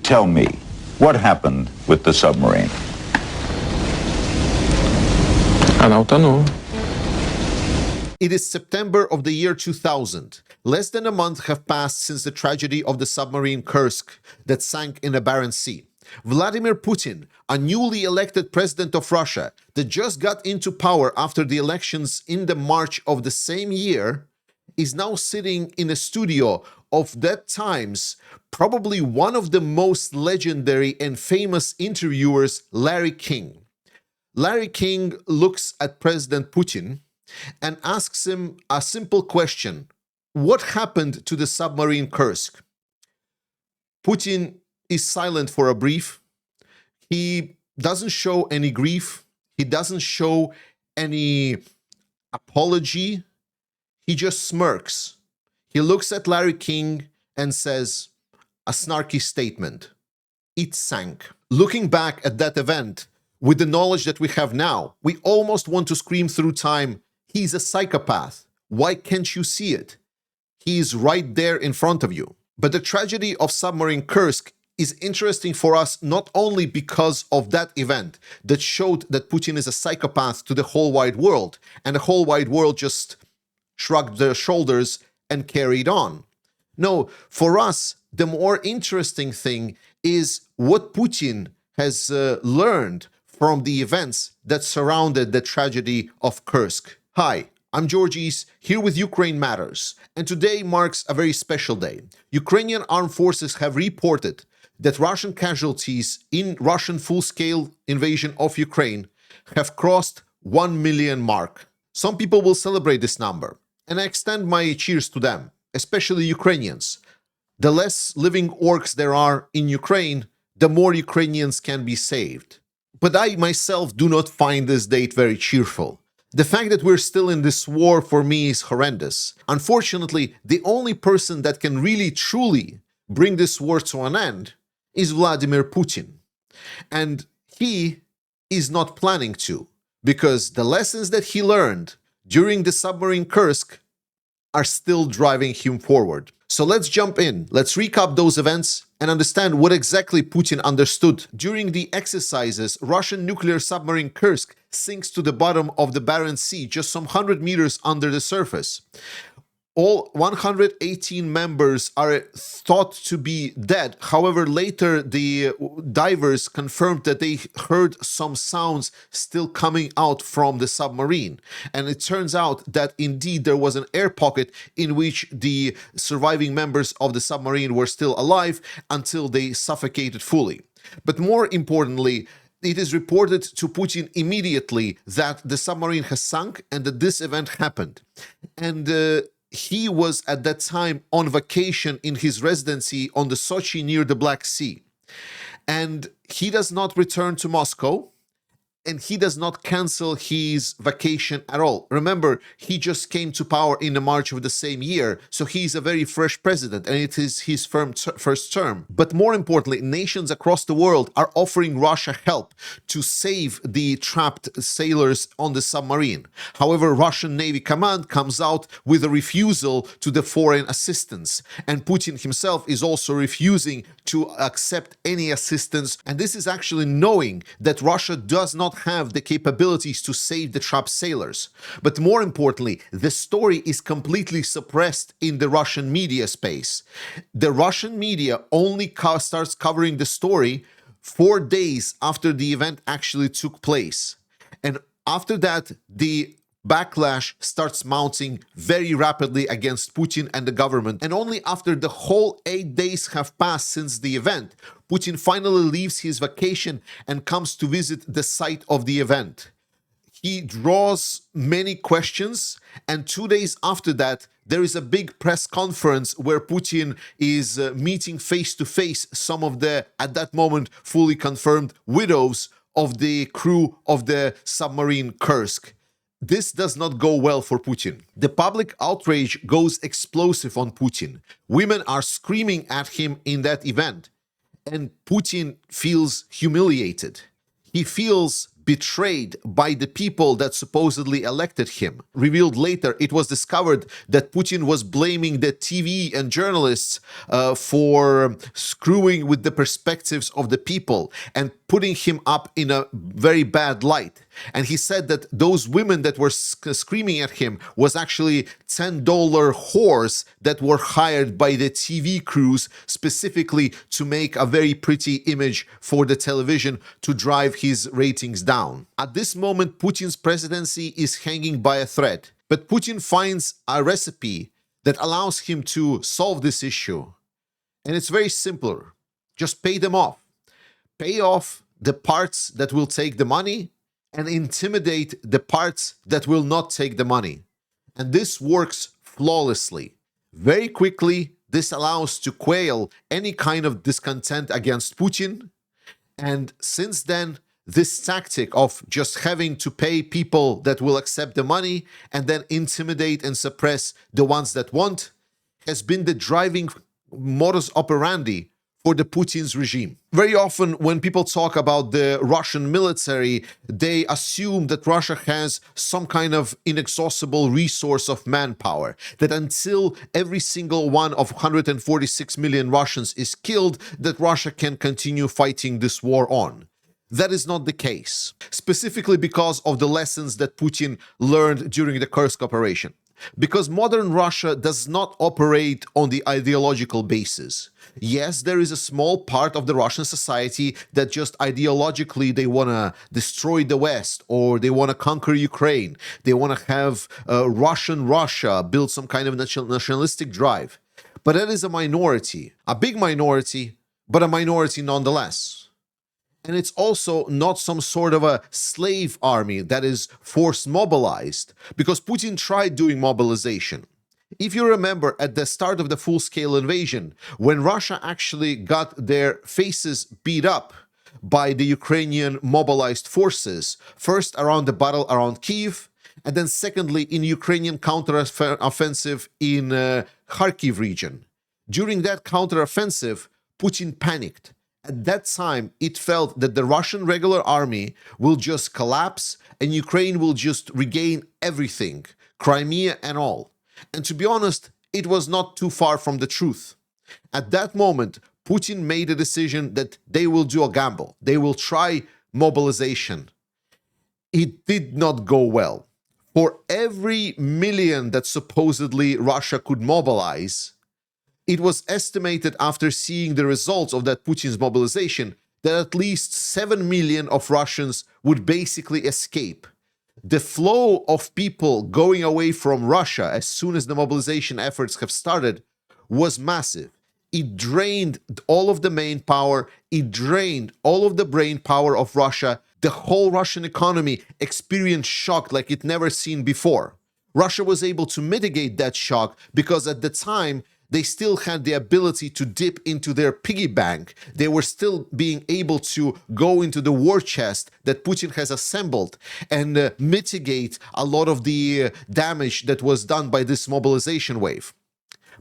Tell me, what happened with the submarine? Она утонула. It is September of the year 2000. Less than a month have passed since the tragedy of the submarine Kursk that sank in the Barents Sea. Vladimir Putin, a newly elected president of Russia that just got into power after the elections in the March of the same year, is now sitting in a studio of that time's probably one of the most legendary and famous interviewers, Larry King. Larry King looks at President Putin and asks him a simple question: what happened to the submarine Kursk? Putin is silent for a brief. He doesn't show any grief. He doesn't show any apology. He just smirks. He looks at Larry King and says a snarky statement: it sank. Looking back at that event, with the knowledge that we have now, we almost want to scream through time, he's a psychopath. Why can't you see it? He's right there in front of you. But the tragedy of submarine Kursk is interesting for us not only because of that event that showed that Putin is a psychopath to the whole wide world, and the whole wide world just shrugged their shoulders and carried on. No, for us, the more interesting thing is what Putin has learned from the events that surrounded the tragedy of Kursk. Hi, I'm Georgies, here with Ukraine Matters, and today marks a very special day. Ukrainian armed forces have reported that Russian casualties in Russian full-scale invasion of Ukraine have crossed 1 million mark. Some people will celebrate this number, and I extend my cheers to them, especially Ukrainians. The less living orcs there are in Ukraine, the more Ukrainians can be saved. But I myself do not find this date very cheerful. The fact that we're still in this war for me is horrendous. Unfortunately, the only person that can really truly bring this war to an end is Vladimir Putin. And he is not planning to, because the lessons that he learned during the submarine Kursk are still driving him forward. So let's jump in, let's recap those events and understand what exactly Putin understood. During the exercises, Russian nuclear submarine Kursk sinks to the bottom of the Barents Sea, just some 100 meters under the surface. All 118 members are thought to be dead. However, later the divers confirmed that they heard some sounds still coming out from the submarine. And it turns out that indeed there was an air pocket in which the surviving members of the submarine were still alive until they suffocated fully. But more importantly, it is reported to Putin immediately that the submarine has sunk and that this event happened. And he was at that time on vacation in his residency on the Sochi near the Black Sea. And he does not return to Moscow, and he does not cancel his vacation at all. Remember, he just came to power in the March of the same year, so he's a very fresh president, and it is his first term. But more importantly, nations across the world are offering Russia help to save the trapped sailors on the submarine. However, Russian Navy Command comes out with a refusal to the foreign assistance, and Putin himself is also refusing to accept any assistance, and this is actually knowing that Russia does not have the capabilities to save the trapped sailors. But more importantly, the story is completely suppressed in the Russian media space. The Russian media only starts covering the story 4 days after the event actually took place. And after that, the backlash starts mounting very rapidly against Putin and the government. And only after the whole 8 days have passed since the event, Putin finally leaves his vacation and comes to visit the site of the event. He draws many questions, and 2 days after that, there is a big press conference where Putin is meeting face-to-face some of the, at that moment, fully confirmed widows of the crew of the submarine Kursk. This does not go well for Putin. The public outrage goes explosive on Putin. Women are screaming at him in that event, and Putin feels humiliated. He feels betrayed by the people that supposedly elected him. Revealed later, it was discovered that Putin was blaming the TV and journalists for screwing with the perspectives of the people and putting him up in a very bad light. And he said that those women that were screaming at him was actually $10 whores that were hired by the TV crews specifically to make a very pretty image for the television to drive his ratings down. At this moment, Putin's presidency is hanging by a thread. But Putin finds a recipe that allows him to solve this issue. And it's very simple. Just pay them off. Pay off the parts that will take the money and intimidate the parts that will not take the money. And this works flawlessly. Very quickly, this allows to quail any kind of discontent against Putin. And since then, this tactic of just having to pay people that will accept the money and then intimidate and suppress the ones that won't has been the driving modus operandi for the Putin's regime. Very often when people talk about the Russian military, they assume that Russia has some kind of inexhaustible resource of manpower, that until every single one of 146 million Russians is killed, that Russia can continue fighting this war on. That is not the case, specifically because of the lessons that Putin learned during the Kursk operation. Because modern Russia does not operate on the ideological basis. Yes, there is a small part of the Russian society that just ideologically they want to destroy the West, or they want to conquer Ukraine. They want to have Russian Russia, build some kind of nationalistic drive. But that is a minority, a big minority, but a minority nonetheless. And it's also not some sort of a slave army that is force mobilized, because Putin tried doing mobilization. If you remember, at the start of the full-scale invasion, when Russia actually got their faces beat up by the Ukrainian mobilized forces, first around the battle around Kyiv, and then secondly in Ukrainian counteroffensive in Kharkiv region. During that counteroffensive, Putin panicked. At that time, it felt that the Russian regular army will just collapse and Ukraine will just regain everything, Crimea and all. And to be honest, it was not too far from the truth. At that moment, Putin made a decision that they will do a gamble. They will try mobilization. It did not go well. For every million that supposedly Russia could mobilize, it was estimated after seeing the results of that Putin's mobilization that at least 7 million of Russians would basically escape. The flow of people going away from Russia as soon as the mobilization efforts have started was massive. It drained all of the main power, it drained all of the brain power of Russia. The whole Russian economy experienced shock like it never seen before. Russia was able to mitigate that shock because at the time, they still had the ability to dip into their piggy bank. They were still being able to go into the war chest that Putin has assembled and mitigate a lot of the damage that was done by this mobilization wave.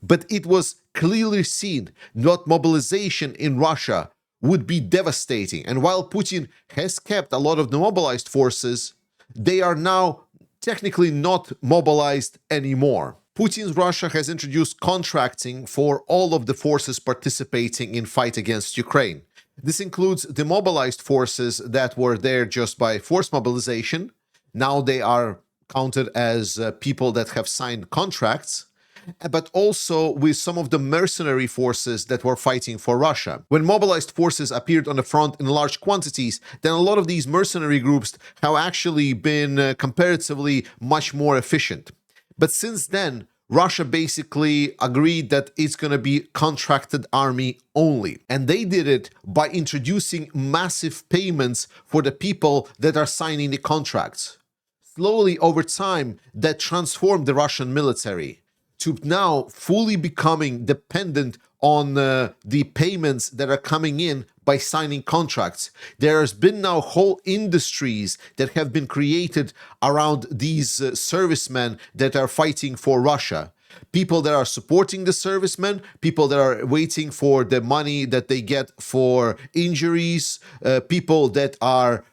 But it was clearly seen that mobilization in Russia would be devastating. And while Putin has kept a lot of the mobilized forces, they are now technically not mobilized anymore. Putin's Russia has introduced contracting for all of the forces participating in fight against Ukraine. This includes the mobilized forces that were there just by force mobilization. Now they are counted as people that have signed contracts, but also with some of the mercenary forces that were fighting for Russia. When mobilized forces appeared on the front in large quantities, then a lot of these mercenary groups have actually been comparatively much more efficient. But since then, Russia basically agreed that it's going to be contracted army only. And they did it by introducing massive payments for the people that are signing the contracts. Slowly over time, that transformed the Russian military to now fully becoming dependent on the payments that are coming in by signing contracts. There has been now whole industries that have been created around these servicemen that are fighting for Russia. People that are supporting the servicemen, people that are waiting for the money that they get for injuries, people that are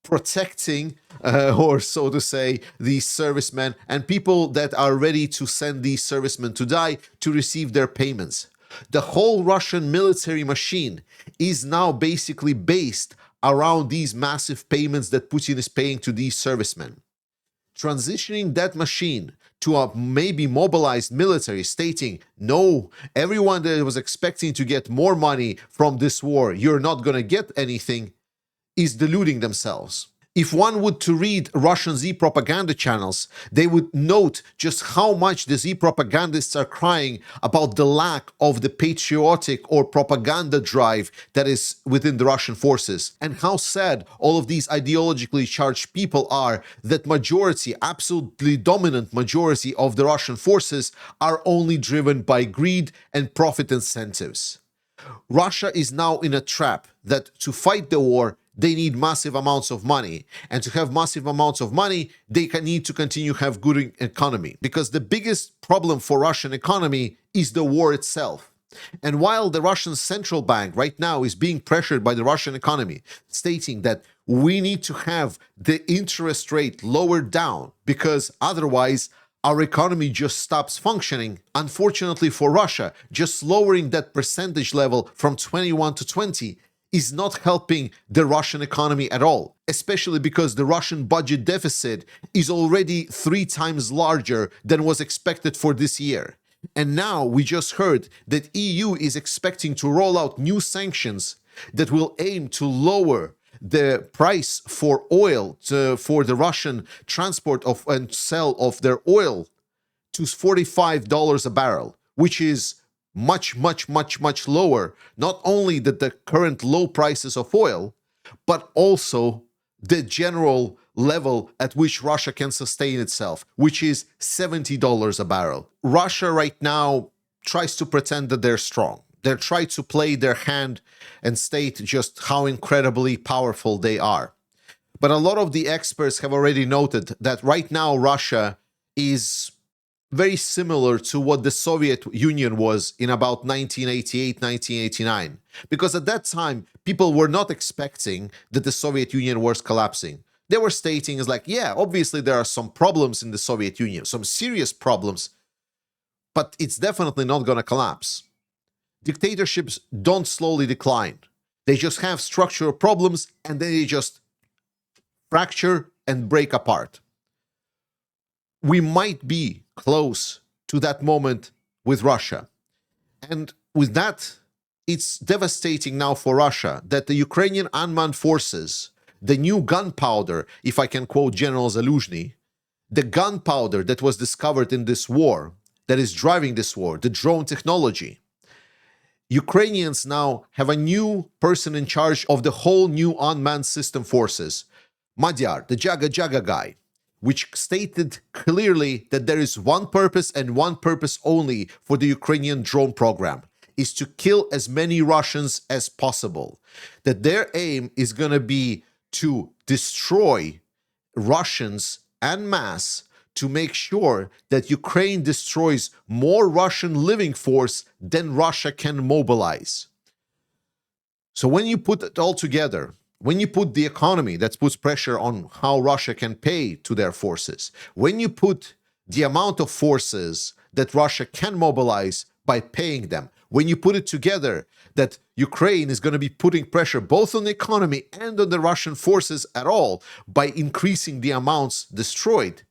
protecting, or so to say, these servicemen and people that are ready to send these servicemen to die to receive their payments. The whole Russian military machine is now basically based around these massive payments that Putin is paying to these servicemen. Transitioning that machine to a maybe mobilized military stating, no, everyone that was expecting to get more money from this war, you're not going to get anything, is deluding themselves. If one would to read Russian Z propaganda channels, they would note just how much the Z propagandists are crying about the lack of the patriotic or propaganda drive that is within the Russian forces, and how sad all of these ideologically charged people are that majority, absolutely dominant majority of the Russian forces are only driven by greed and profit incentives. Russia is now in a trap that to fight the war, they need massive amounts of money. And to have massive amounts of money, they need to continue to have good economy. Because the biggest problem for Russian economy is the war itself. And while the Russian central bank right now is being pressured by the Russian economy, stating that we need to have the interest rate lowered down because otherwise our economy just stops functioning. Unfortunately for Russia, just lowering that percentage level from 21 to 20 is not helping the Russian economy at all, especially because the Russian budget deficit is already 3 times larger than was expected for this year. And now we just heard that EU is expecting to roll out new sanctions that will aim to lower the price for oil for the Russian transport of and sell of their oil to $45 a barrel, which is much lower, not only the current low prices of oil, but also the general level at which Russia can sustain itself, which is $70 a barrel. Russia right now tries to pretend that they're strong. They try to play their hand and state just how incredibly powerful they are. But a lot of the experts have already noted that right now Russia is very similar to what the Soviet Union was in about 1988, 1989. Because at that time, people were not expecting that the Soviet Union was collapsing. They were stating is like, yeah, obviously there are some problems in the Soviet Union, some serious problems, but it's definitely not going to collapse. Dictatorships don't slowly decline. They just have structural problems and then they just fracture and break apart. We might be close to that moment with Russia. And with that, it's devastating now for Russia that the Ukrainian unmanned forces, the new gunpowder, if I can quote General Zaluzhny, the gunpowder that was discovered in this war, that is driving this war, the drone technology, Ukrainians now have a new person in charge of the whole new unmanned system forces, Madyar, the Jaga guy, which stated clearly that there is one purpose and one purpose only for the Ukrainian drone program, is to kill as many Russians as possible. That their aim is going to be to destroy Russians en masse to make sure that Ukraine destroys more Russian living force than Russia can mobilize. So when you put it all together, when you put the economy that puts pressure on how Russia can pay to their forces, when you put the amount of forces that Russia can mobilize by paying them, when you put it together that Ukraine is going to be putting pressure both on the economy and on the Russian forces at all by increasing the amounts destroyed,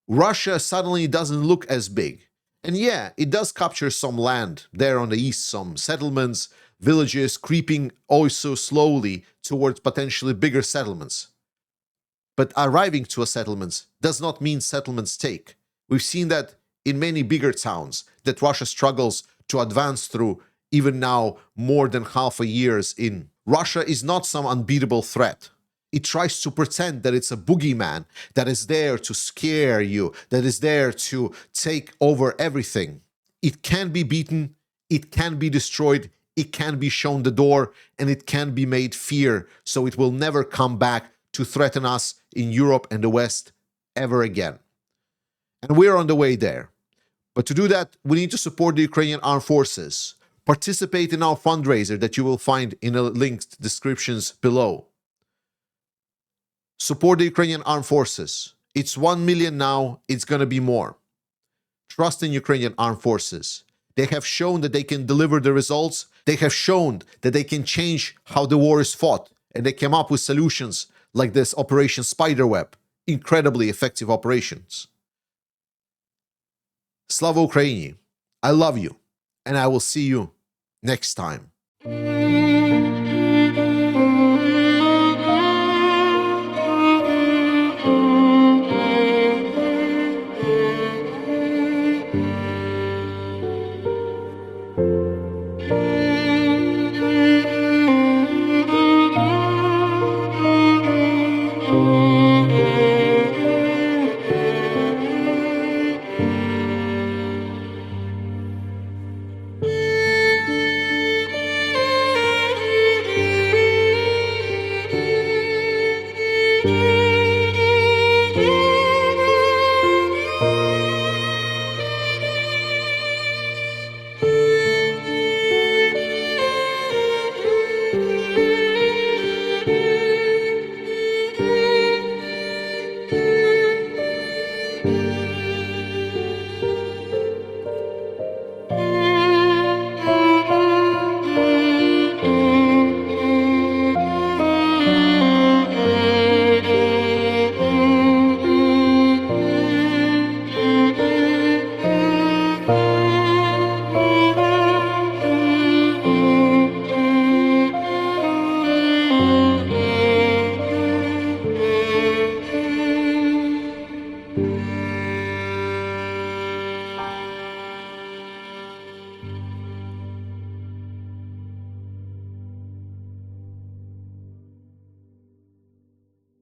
Russia suddenly doesn't look as big. And yeah, it does capture some land there on the east, some settlements, villages creeping also slowly towards potentially bigger settlements. But arriving to a settlement does not mean settlements take. We've seen that in many bigger towns that Russia struggles to advance through even now more than half a years in. Russia is not some unbeatable threat. It tries to pretend that it's a boogeyman that is there to scare you, that is there to take over everything. It can be beaten, it can be destroyed, it can be shown the door, and it can be made fear, so it will never come back to threaten us in Europe and the West ever again. And we're on the way there. But to do that, we need to support the Ukrainian armed forces. Participate in our fundraiser that you will find in the linked descriptions below. Support the Ukrainian armed forces. It's 1 million now, it's gonna be more. Trust in Ukrainian armed forces. They have shown that they can deliver the results. They have shown that they can change how the war is fought. And they came up with solutions like this Operation Spiderweb. Incredibly effective operations. Slava Ukraini. I love you. And I will see you next time.